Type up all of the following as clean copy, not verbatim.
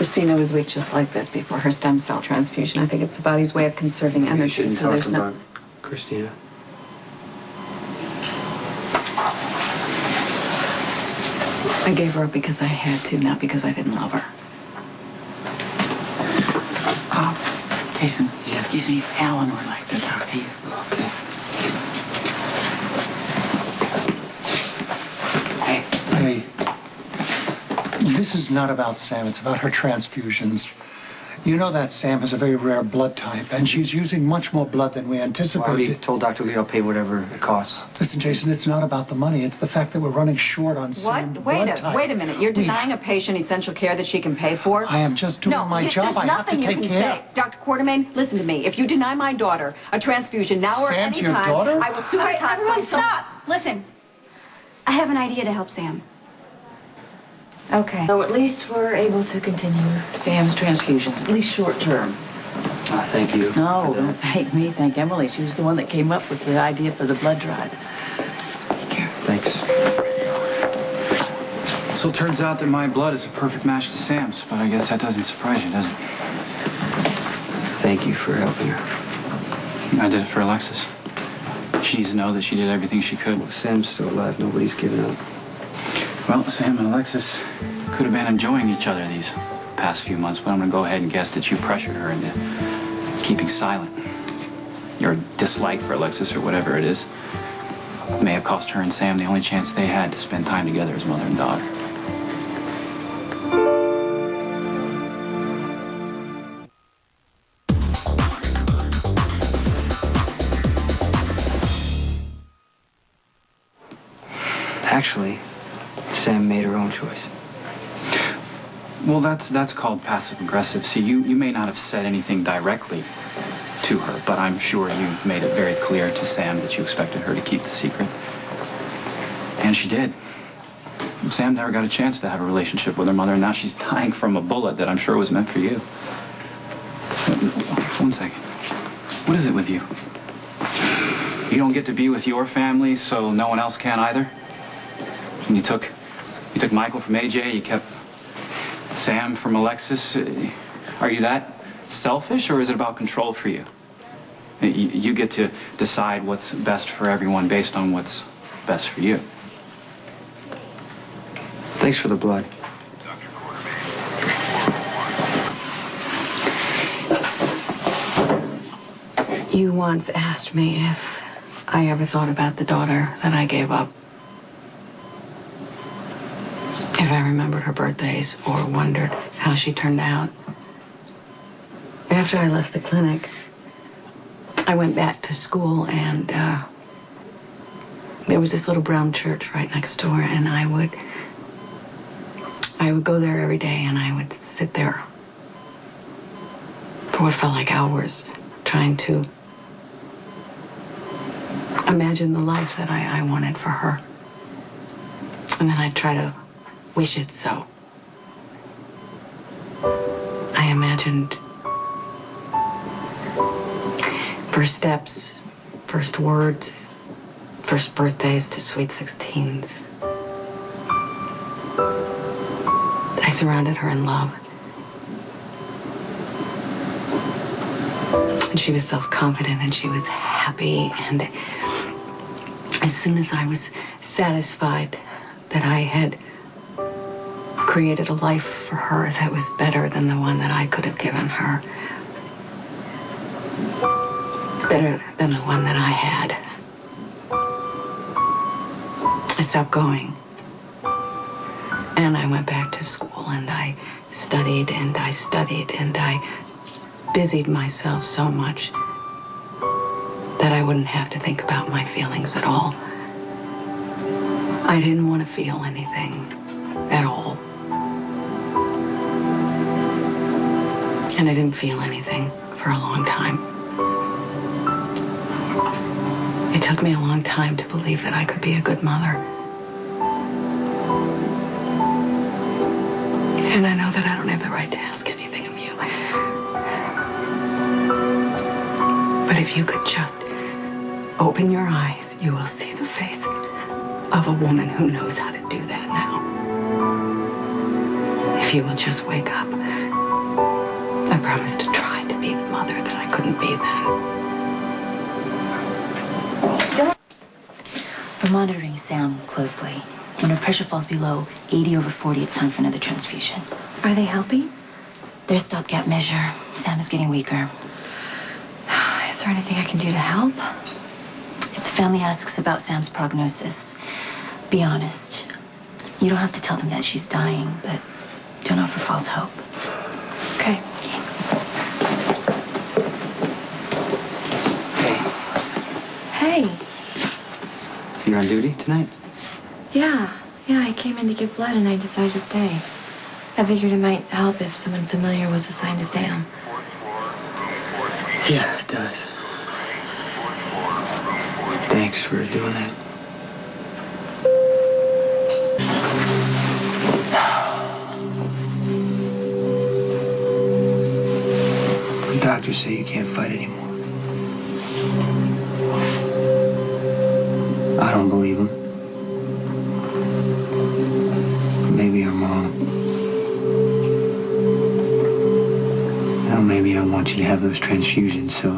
Christina was weak just like this before her stem cell transfusion. I think it's the body's way of conserving energy. You shouldn't so talk there's about Christina. I gave her up because I had to, not because I didn't love her. Jason, excuse me, Alan would like to talk to you. Okay. Hey, this is not about Sam. It's about her transfusions. You know that Sam has a very rare blood type, and she's using much more blood than we I anticipated. already told Dr. Lee I'll pay whatever it costs. Listen, Jason, it's not about the money. It's the fact that we're running short on Sam's blood type. Wait a minute. You're denying a patient essential care that she can pay for? I am just doing my job. I have to take care. There's nothing you can say. Dr. Quartermain, listen to me. If you deny my daughter a transfusion now or Sam's any your time, daughter? I will sue All this right, hospital. everyone stop. Listen. I have an idea to help Sam. Okay. So at least we're able to continue Sam's transfusions, at least short term. Thank you. No, don't thank me, thank Emily. She was the one that came up with the idea for the blood drive. Take care. Thanks. So it turns out that my blood is a perfect match to Sam's, but I guess that doesn't surprise you, does it? Thank you for helping her. I did it for Alexis. She needs to know that she did everything she could. Well, Sam's still alive. Nobody's given up. Well, Sam and Alexis could have been enjoying each other these past few months, but I'm going to go ahead and guess that you pressured her into keeping silent. Your dislike for Alexis, or whatever it is, may have cost her and Sam the only chance they had to spend time together as mother and daughter. Actually, Sam made her own choice. Well, that's called passive-aggressive. See, you may not have said anything directly to her, but I'm sure you made it very clear to Sam that you expected her to keep the secret. And she did. Sam never got a chance to have a relationship with her mother, and now she's dying from a bullet that I'm sure was meant for you. 1 second. What is it with you? You don't get to be with your family, so no one else can either? And you took Michael from AJ, you kept Sam from Alexis. Are you that selfish, or is it about control for you? You get to decide what's best for everyone based on what's best for you. Thanks for the blood. You once asked me if I ever thought about the daughter that I gave up. If I remembered her birthdays or wondered how she turned out. After I left the clinic, I went back to school, and there was this little brown church right next door, and I would go there every day, and I would sit there for what felt like hours, trying to imagine the life that I wanted for her. And then I'd try to wish it so. I imagined first steps, first words, first birthdays to sweet 16s. I surrounded her in love. And she was self-confident, and she was happy, and as soon as I was satisfied that I had created a life for her that was better than the one that I could have given her, better than the one that I had, I stopped going. And I went back to school, and I studied, and I studied, and I busied myself so much that I wouldn't have to think about my feelings at all. I didn't want to feel anything at all. And I didn't feel anything for a long time. It took me a long time to believe that I could be a good mother. And I know that I don't have the right to ask anything of you. But if you could just open your eyes, you will see the face of a woman who knows how to do that now. If you will just wake up I promised to try to be the mother that I couldn't be then. We're monitoring Sam closely. When her pressure falls below 80/40, it's time for another transfusion. Are they helping? Their stopgap measure. Sam is getting weaker. Is there anything I can do to help? If the family asks about Sam's prognosis, be honest. You don't have to tell them that she's dying, but don't offer false hope. Okay. Hey. You're on duty tonight? Yeah, I came in to give blood and I decided to stay. I figured it might help if someone familiar was assigned to Sam. Yeah, it does. Thanks for doing that. The doctors say you can't fight anymore. I don't believe them. Maybe I'm wrong. Now maybe I want you to have those transfusions, so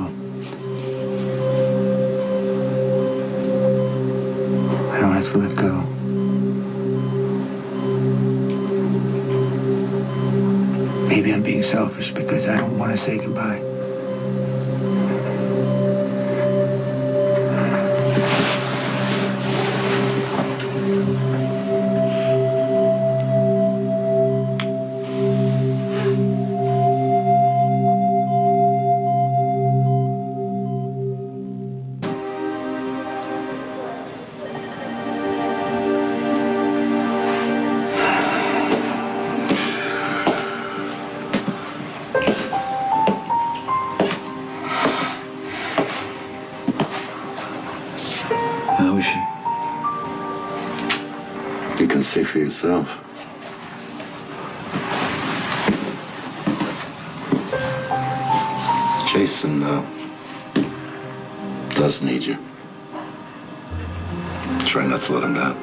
I don't have to let go. Maybe I'm being selfish because I don't want to say goodbye. How is she? You can see for yourself. Jason does need you. Try not to let him down.